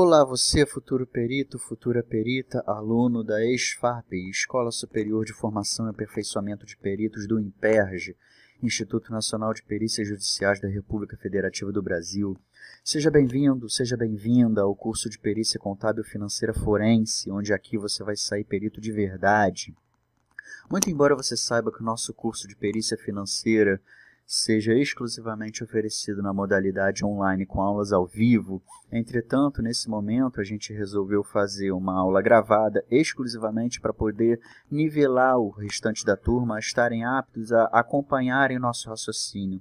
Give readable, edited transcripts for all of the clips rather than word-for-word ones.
Olá você, futuro perito, futura perita, aluno da ESFAP, Escola Superior de Formação e Aperfeiçoamento de Peritos do INPERJ, Instituto Nacional de Perícias Judiciais da República Federativa do Brasil. Seja bem-vindo, seja bem-vinda ao curso de Perícia Contábil Financeira Forense, onde aqui você vai sair perito de verdade. Muito embora você saiba que o nosso curso de Perícia Financeira seja exclusivamente oferecido na modalidade online com aulas ao vivo, entretanto, nesse momento a gente resolveu fazer uma aula gravada exclusivamente para poder nivelar o restante da turma a estarem aptos a acompanharem nosso raciocínio.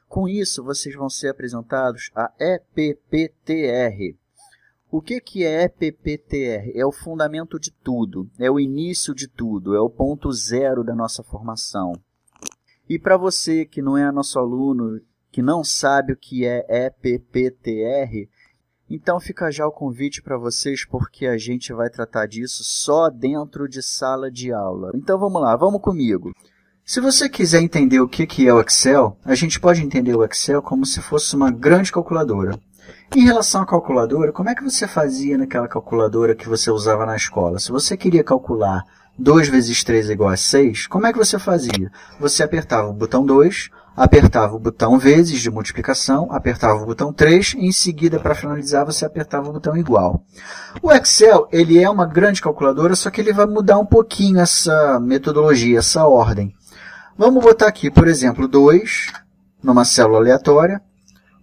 Com isso, vocês vão ser apresentados a EPPTR. O que é EPPTR? É o fundamento de tudo, é o início de tudo, é o ponto zero da nossa formação. E para você que não é nosso aluno, que não sabe o que é EPPTR, então fica já o convite para vocês, porque a gente vai tratar disso só dentro de sala de aula. Então vamos lá, vamos comigo. Se você quiser entender o que é o Excel, a gente pode entender o Excel como se fosse uma grande calculadora. Em relação à calculadora, como é que você fazia naquela calculadora que você usava na escola? Se você queria calcular 2 vezes 3 é igual a 6, como é que você fazia? Você apertava o botão 2, apertava o botão vezes de multiplicação, apertava o botão 3 e em seguida, para finalizar, você apertava o botão igual. O Excel, ele é uma grande calculadora, só que ele vai mudar um pouquinho essa metodologia, essa ordem. Vamos botar aqui, por exemplo, 2 numa célula aleatória,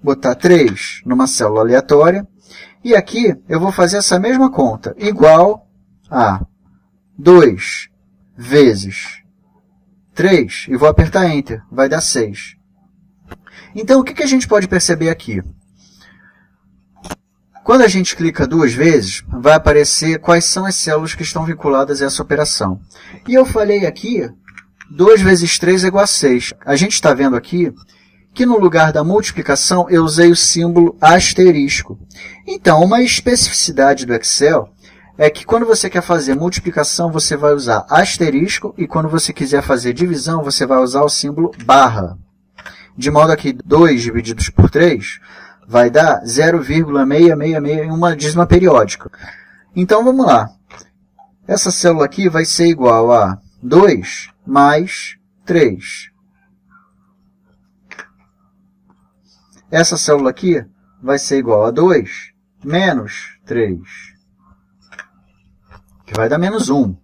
botar 3 numa célula aleatória, e aqui eu vou fazer essa mesma conta, igual a 2 vezes 3, e vou apertar Enter, vai dar 6. Então, o que a gente pode perceber aqui? Quando a gente clica 2 vezes, vai aparecer quais são as células que estão vinculadas a essa operação. E eu falei aqui, 2 vezes 3 é igual a 6. A gente está vendo aqui que no lugar da multiplicação eu usei o símbolo asterisco. Então, uma especificidade do Excel é que quando você quer fazer multiplicação, você vai usar asterisco, e quando você quiser fazer divisão, você vai usar o símbolo barra. De modo que 2 divididos por 3 vai dar 0,666 em uma dízima periódica. Então, vamos lá. Essa célula aqui vai ser igual a 2 mais 3. Essa célula aqui vai ser igual a 2 menos 3. Que vai dar menos 1.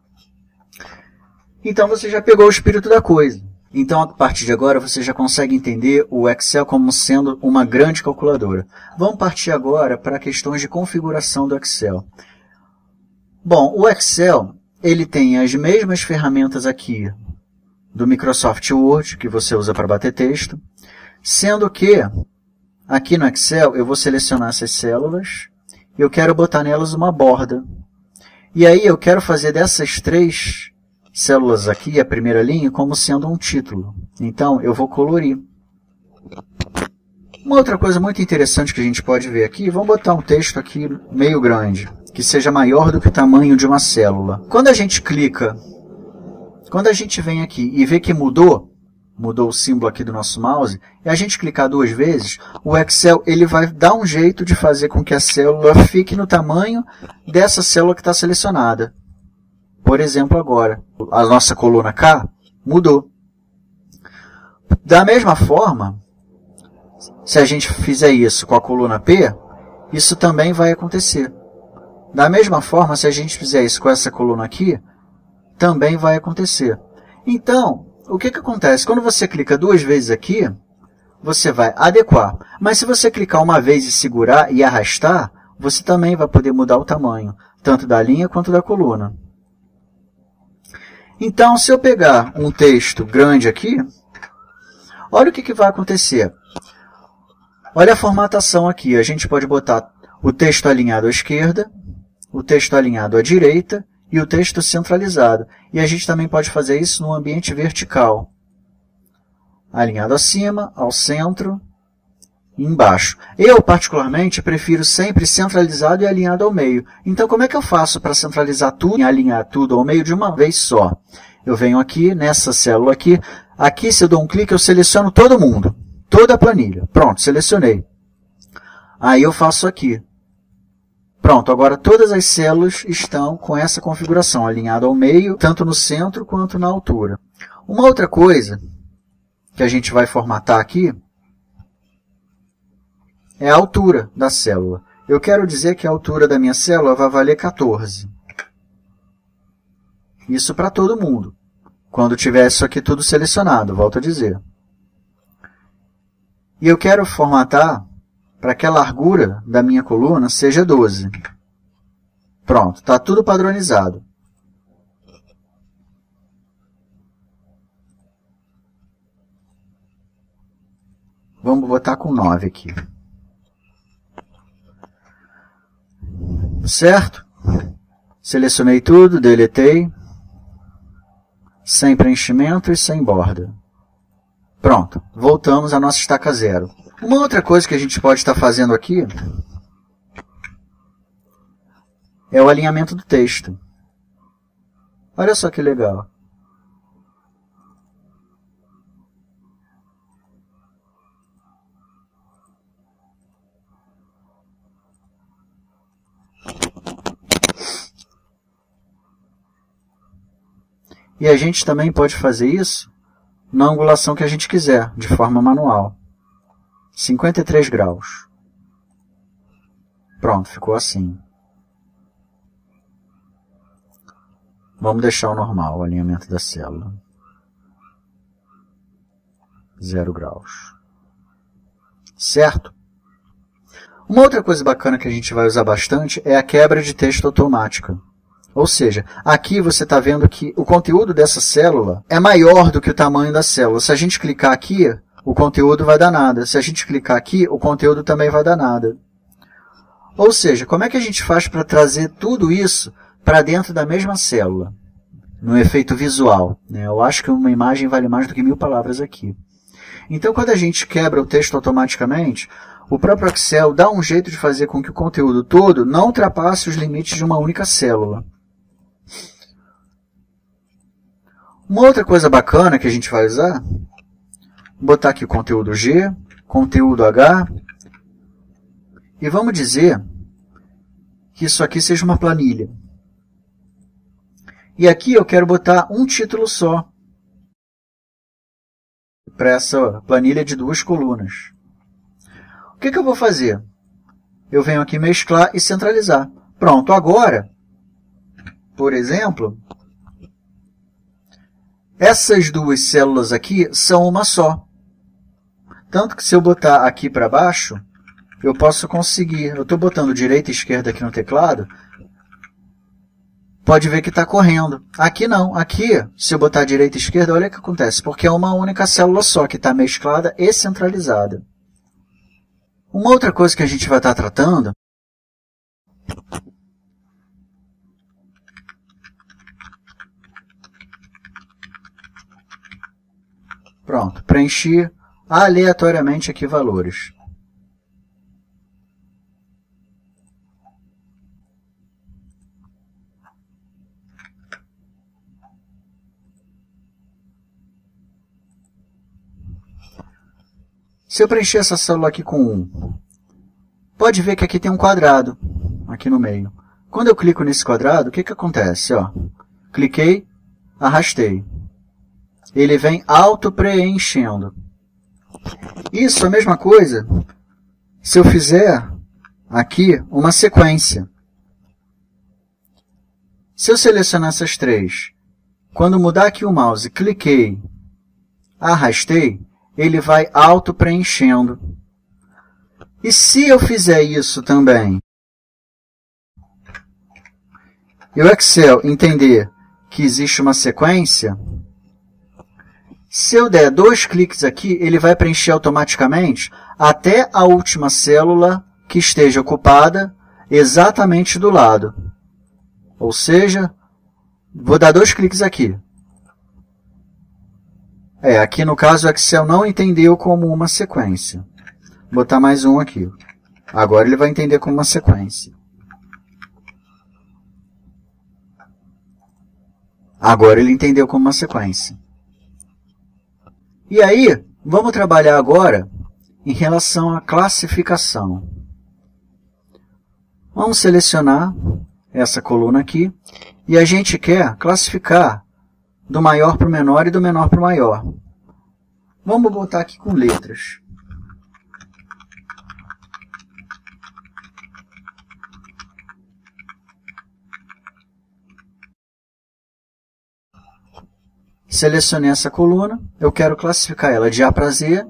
Então, você já pegou o espírito da coisa. Então, a partir de agora, você já consegue entender o Excel como sendo uma grande calculadora. Vamos partir agora para questões de configuração do Excel. Bom, o Excel ele tem as mesmas ferramentas aqui do Microsoft Word, que você usa para bater texto, sendo que aqui no Excel eu vou selecionar essas células e eu quero botar nelas uma borda. E aí eu quero fazer dessas 3 células aqui, a primeira linha, como sendo um título. Então, eu vou colorir. Uma outra coisa muito interessante que a gente pode ver aqui, vamos botar um texto aqui meio grande, que seja maior do que o tamanho de uma célula. Quando a gente clica, quando a gente vem aqui e vê que mudou o símbolo aqui do nosso mouse, e a gente clicar 2 vezes, o Excel ele vai dar um jeito de fazer com que a célula fique no tamanho dessa célula que está selecionada. Por exemplo, agora, a nossa coluna K mudou. Da mesma forma, se a gente fizer isso com a coluna P, isso também vai acontecer. Da mesma forma, se a gente fizer isso com essa coluna aqui, também vai acontecer. Então, o que acontece? Quando você clica 2 vezes aqui, você vai adequar. Mas se você clicar uma vez e segurar e arrastar, você também vai poder mudar o tamanho, tanto da linha quanto da coluna. Então, se eu pegar um texto grande aqui, olha o que vai acontecer. Olha a formatação aqui. A gente pode botar o texto alinhado à esquerda, o texto alinhado à direita, e o texto centralizado. E a gente também pode fazer isso no ambiente vertical. Alinhado acima, ao centro e embaixo. Eu, particularmente, prefiro sempre centralizado e alinhado ao meio. Então, como é que eu faço para centralizar tudo e alinhar tudo ao meio de uma vez só? Eu venho aqui, nessa célula aqui. Aqui, se eu dou um clique, eu seleciono todo mundo. Toda a planilha. Pronto, selecionei. Aí eu faço aqui. Pronto, agora todas as células estão com essa configuração, alinhada ao meio, tanto no centro quanto na altura. Uma outra coisa que a gente vai formatar aqui é a altura da célula. Eu quero dizer que a altura da minha célula vai valer 14. Isso para todo mundo. Quando tiver isso aqui tudo selecionado, volto a dizer. E eu quero formatar para que a largura da minha coluna seja 12. Pronto, está tudo padronizado. Vamos botar com 9 aqui. Certo? Selecionei tudo, deletei. Sem preenchimento e sem borda. Pronto, voltamos à nossa estaca zero. Uma outra coisa que a gente pode estar fazendo aqui é o alinhamento do texto. Olha só que legal. E a gente também pode fazer isso na angulação que a gente quiser, de forma manual. 53 graus. Pronto, ficou assim. Vamos deixar o normal, o alinhamento da célula. 0 graus. Certo? Uma outra coisa bacana que a gente vai usar bastante é a quebra de texto automática. Ou seja, aqui você está vendo que o conteúdo dessa célula é maior do que o tamanho da célula. Se a gente clicar aqui, o conteúdo vai dar nada. Se a gente clicar aqui, o conteúdo também vai dar nada. Ou seja, como é que a gente faz para trazer tudo isso para dentro da mesma célula? No efeito visual, né? Eu acho que uma imagem vale mais do que 1000 palavras aqui. Então, quando a gente quebra o texto automaticamente, o próprio Excel dá um jeito de fazer com que o conteúdo todo não ultrapasse os limites de uma única célula. Uma outra coisa bacana que a gente vai usar, vou botar aqui o conteúdo G, conteúdo H, e vamos dizer que isso aqui seja uma planilha. E aqui eu quero botar um título só para essa planilha de 2 colunas. O que eu vou fazer? Eu venho aqui mesclar e centralizar. Pronto, agora, por exemplo, essas 2 células aqui são uma só. Tanto que se eu botar aqui para baixo, eu posso conseguir. Eu estou botando direita e esquerda aqui no teclado. Pode ver que está correndo. Aqui não. Aqui, se eu botar direita e esquerda, olha o que acontece. Porque é uma única célula só, que está mesclada e centralizada. Uma outra coisa que a gente vai estar tratando pronto, preenchi aleatoriamente aqui valores. Se eu preencher essa célula aqui com 1, pode ver que aqui tem um quadrado, aqui no meio. Quando eu clico nesse quadrado, o que acontece? Ó, cliquei, arrastei. Ele vem auto-preenchendo. Isso é a mesma coisa se eu fizer aqui uma sequência. Se eu selecionar essas 3, quando mudar aqui o mouse, cliquei, arrastei, ele vai auto-preenchendo. E se eu fizer isso também, e o Excel entender que existe uma sequência, se eu der 2 cliques aqui, ele vai preencher automaticamente até a última célula que esteja ocupada exatamente do lado. Ou seja, vou dar 2 cliques aqui. Aqui no caso o Excel não entendeu como uma sequência. Vou botar mais um aqui. Agora ele vai entender como uma sequência. Agora ele entendeu como uma sequência. E aí, vamos trabalhar agora em relação à classificação. Vamos selecionar essa coluna aqui e a gente quer classificar do maior para o menor e do menor para o maior. Vamos botar aqui com letras. Selecionei essa coluna, eu quero classificar ela de A para Z.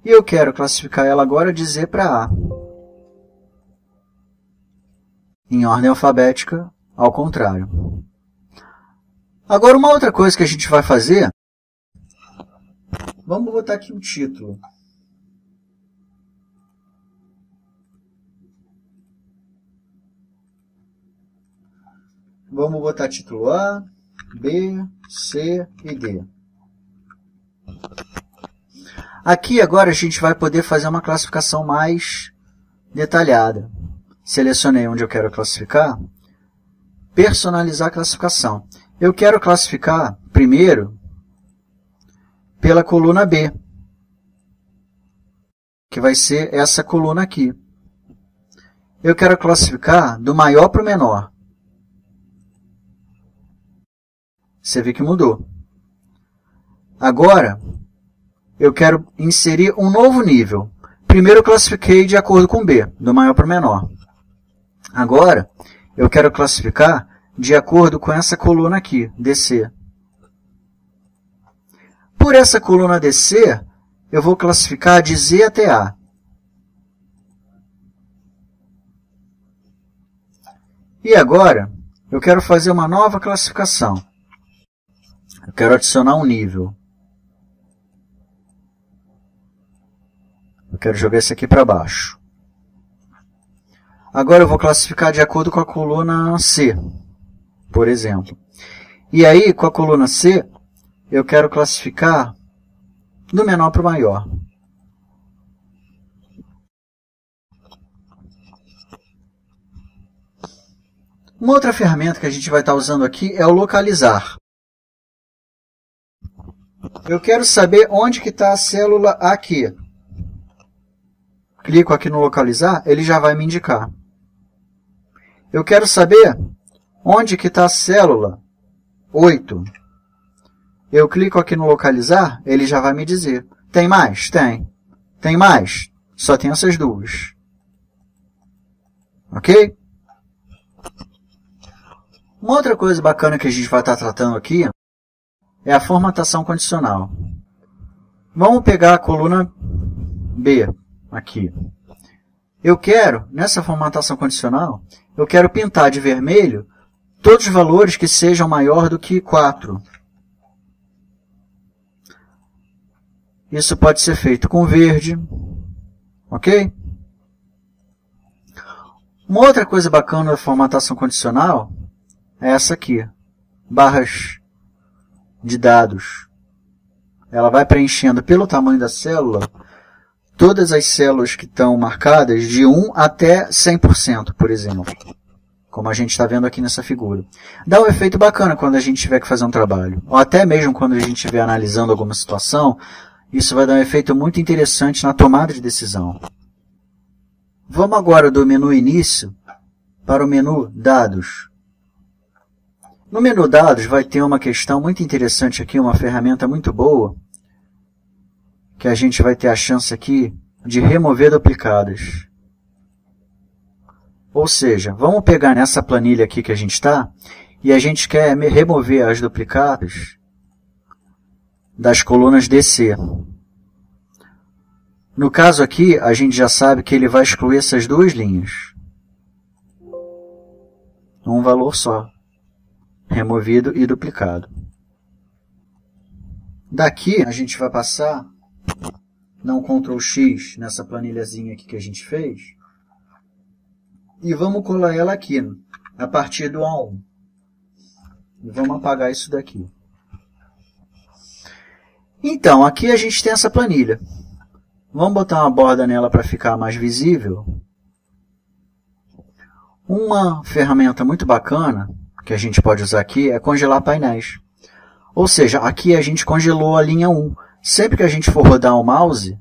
E eu quero classificar ela agora de Z para A. Em ordem alfabética, ao contrário. Agora, uma outra coisa que a gente vai fazer, vamos botar aqui um título. Vamos botar título A, B, C e D. Aqui agora a gente vai poder fazer uma classificação mais detalhada. Selecionei onde eu quero classificar. Personalizar a classificação. Eu quero classificar primeiro pela coluna B, que vai ser essa coluna aqui. Eu quero classificar do maior para o menor. Você vê que mudou. Agora, eu quero inserir um novo nível. Primeiro eu classifiquei de acordo com B, do maior para o menor. Agora, eu quero classificar de acordo com essa coluna aqui, DC. Por essa coluna DC, eu vou classificar de Z até A. E agora, eu quero fazer uma nova classificação. Eu quero adicionar um nível. Eu quero jogar esse aqui para baixo. Agora eu vou classificar de acordo com a coluna C, por exemplo. E aí, com a coluna C, eu quero classificar do menor para o maior. Uma outra ferramenta que a gente vai estar usando aqui é o localizar. Eu quero saber onde que está a célula aqui. Clico aqui no localizar, ele já vai me indicar. Eu quero saber onde que está a célula 8. Eu clico aqui no localizar, ele já vai me dizer. Tem mais? Tem. Tem mais? Só tem essas duas. Ok? Uma outra coisa bacana que a gente vai estar tratando aqui é a formatação condicional. Vamos pegar a coluna B aqui. Eu quero, nessa formatação condicional, eu quero pintar de vermelho todos os valores que sejam maior do que 4. Isso pode ser feito com verde, ok? Uma outra coisa bacana da formatação condicional é essa aqui, barras de dados. Ela vai preenchendo pelo tamanho da célula todas as células que estão marcadas de 1 até 100%, por exemplo. Como a gente está vendo aqui nessa figura. Dá um efeito bacana quando a gente tiver que fazer um trabalho. Ou até mesmo quando a gente estiver analisando alguma situação, isso vai dar um efeito muito interessante na tomada de decisão. Vamos agora do menu Início para o menu Dados. No menu Dados vai ter uma questão muito interessante aqui, uma ferramenta muito boa, que a gente vai ter a chance aqui de remover duplicados. Ou seja, vamos pegar nessa planilha aqui que a gente está e a gente quer remover as duplicadas das colunas DC. No caso aqui, a gente já sabe que ele vai excluir essas duas linhas. Um valor só, removido e duplicado. Daqui, a gente vai passar, dar um Ctrl X nessa planilhazinha aqui que a gente fez, e vamos colar ela aqui, a partir do A1. E vamos apagar isso daqui. Então, aqui a gente tem essa planilha. Vamos botar uma borda nela para ficar mais visível. Uma ferramenta muito bacana que a gente pode usar aqui é congelar painéis. Ou seja, aqui a gente congelou a linha 1. Sempre que a gente for rodar o mouse,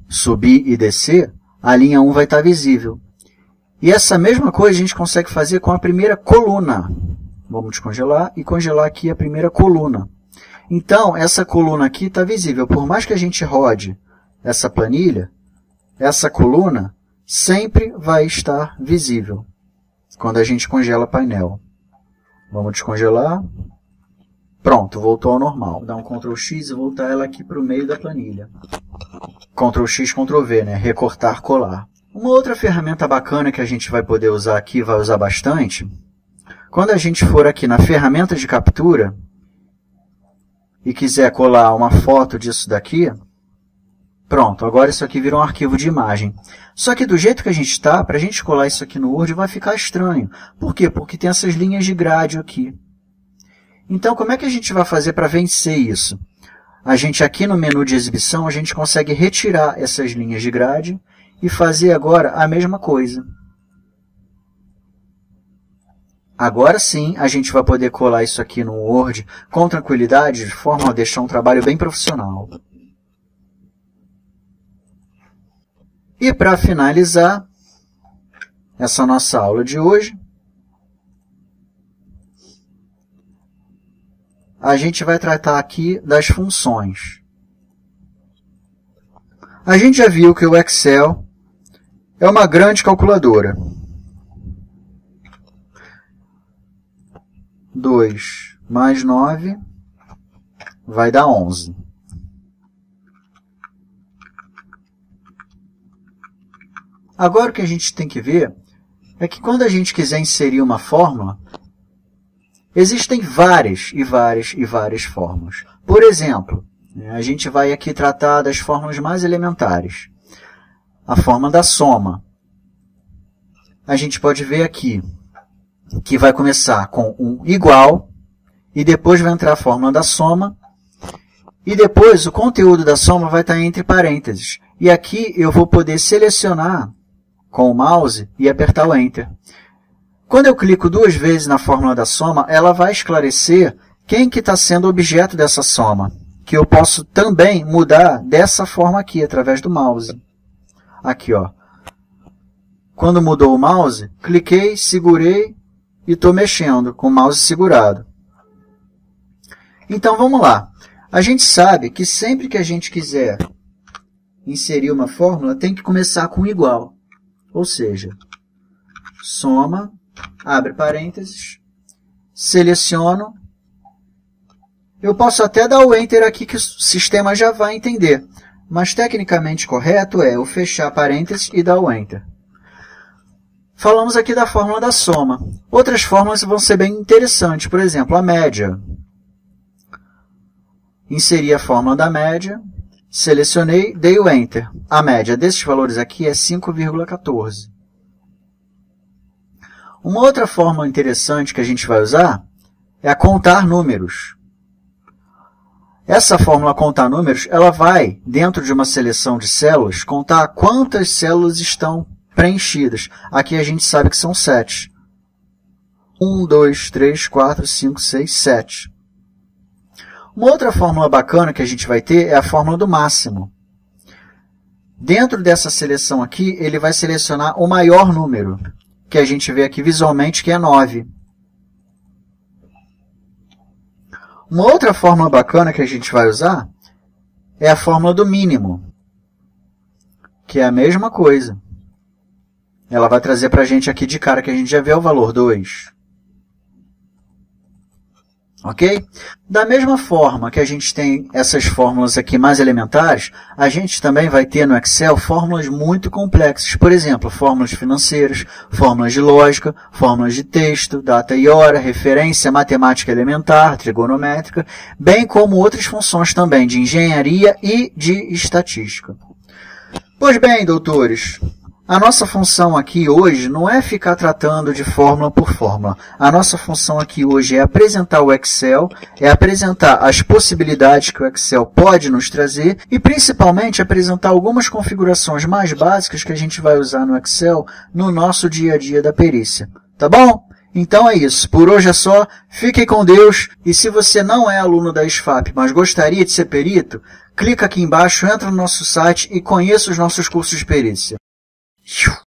subir e descer, a linha 1 vai estar visível. E essa mesma coisa a gente consegue fazer com a primeira coluna. Vamos descongelar e congelar aqui a primeira coluna. Então, essa coluna aqui está visível. Por mais que a gente rode essa planilha, essa coluna sempre vai estar visível quando a gente congela o painel. Vamos descongelar. Pronto, voltou ao normal. Vou dar um Ctrl X e voltar ela aqui para o meio da planilha. Ctrl X, Ctrl V, né? Recortar, colar. Uma outra ferramenta bacana que a gente vai poder usar aqui, vai usar bastante, quando a gente for aqui na ferramenta de captura e quiser colar uma foto disso daqui, pronto, agora isso aqui virou um arquivo de imagem. Só que do jeito que a gente está, para a gente colar isso aqui no Word vai ficar estranho. Por quê? Porque tem essas linhas de grade aqui. Então, como é que a gente vai fazer para vencer isso? A gente aqui no menu de exibição, a gente consegue retirar essas linhas de grade e fazer agora a mesma coisa. Agora sim, a gente vai poder colar isso aqui no Word com tranquilidade, de forma a deixar um trabalho bem profissional. E para finalizar essa nossa aula de hoje, a gente vai tratar aqui das funções. A gente já viu que o Excel é uma grande calculadora. 2 mais 9 vai dar 11. Agora o que a gente tem que ver é que quando a gente quiser inserir uma fórmula, existem várias fórmulas. Por exemplo, a gente vai aqui tratar das fórmulas mais elementares. A fórmula da soma. A gente pode ver aqui que vai começar com um igual, e depois vai entrar a fórmula da soma, e depois o conteúdo da soma vai estar entre parênteses. E aqui eu vou poder selecionar com o mouse e apertar o Enter. Quando eu clico 2 vezes na fórmula da soma, ela vai esclarecer quem que está sendo o objeto dessa soma, que eu posso também mudar dessa forma aqui, através do mouse. Aqui, ó. Quando mudou o mouse, cliquei, segurei e estou mexendo com o mouse segurado. Então, vamos lá. A gente sabe que sempre que a gente quiser inserir uma fórmula, tem que começar com igual. Ou seja, soma, abre parênteses, seleciono. Eu posso até dar o Enter aqui que o sistema já vai entender. Mas tecnicamente correto é eu fechar parênteses e dar o Enter. Falamos aqui da fórmula da soma. Outras fórmulas vão ser bem interessantes. Por exemplo, a média. Inseri a fórmula da média, selecionei, dei o Enter. A média desses valores aqui é 5,14. Uma outra fórmula interessante que a gente vai usar é a contar números. Essa fórmula contar números, ela vai, dentro de uma seleção de células, contar quantas células estão preenchidas. Aqui a gente sabe que são 7. 1, 2, 3, 4, 5, 6, 7. Uma outra fórmula bacana que a gente vai ter é a fórmula do máximo. Dentro dessa seleção aqui, ele vai selecionar o maior número, que a gente vê aqui visualmente, que é 9. Uma outra fórmula bacana que a gente vai usar é a fórmula do mínimo, que é a mesma coisa. Ela vai trazer para a gente aqui de cara que a gente já vê o valor 2. Ok? Da mesma forma que a gente tem essas fórmulas aqui mais elementares, a gente também vai ter no Excel fórmulas muito complexas. Por exemplo, fórmulas financeiras, fórmulas de lógica, fórmulas de texto, data e hora, referência, matemática elementar, trigonométrica, bem como outras funções também de engenharia e de estatística. Pois bem, doutores, a nossa função aqui hoje não é ficar tratando de fórmula por fórmula. A nossa função aqui hoje é apresentar o Excel, é apresentar as possibilidades que o Excel pode nos trazer e, principalmente, apresentar algumas configurações mais básicas que a gente vai usar no Excel no nosso dia a dia da perícia. Tá bom? Então é isso, por hoje é só, fique com Deus, e se você não é aluno da SFAP, mas gostaria de ser perito, clica aqui embaixo, entra no nosso site e conheça os nossos cursos de perícia.